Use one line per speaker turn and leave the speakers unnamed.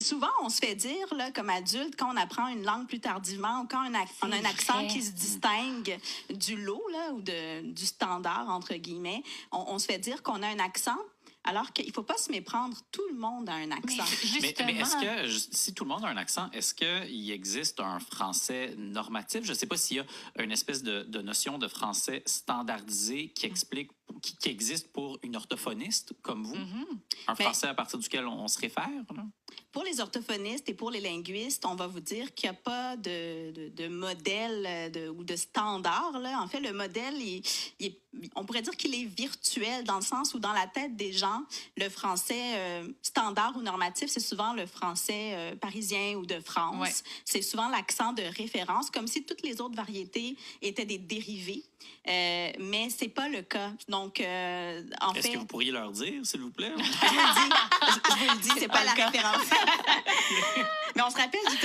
souvent, on se fait dire, là, comme adulte, quand on apprend une langue plus tardivement ou quand on a un accent qui se distingue du lot là, ou du standard, entre guillemets, on se fait dire qu'on a un accent. Alors qu'il ne faut pas se méprendre, tout le monde a un accent.
Mais est-ce que, si tout le monde a un accent, est-ce qu'il existe un français normatif? Je ne sais pas s'il y a une espèce de notion de français standardisé qui explique, qui existe pour une orthophoniste comme vous. Un français à partir duquel on se réfère, là?
Pour les orthophonistes et pour les linguistes, on va vous dire qu'il n'y a pas de modèle ou de standard, là. En fait, le modèle, on pourrait dire qu'il est virtuel dans le sens où dans la tête des gens, le français standard ou normatif, c'est souvent le français parisien ou de France.
Ouais.
C'est souvent l'accent de référence, comme si toutes les autres variétés étaient des dérivés. Mais ce n'est pas le cas. Donc, en fait...
Est-ce que vous pourriez leur dire, s'il vous plaît?
Je vous le dis, c'est pas la référence. Mais on se rappelle du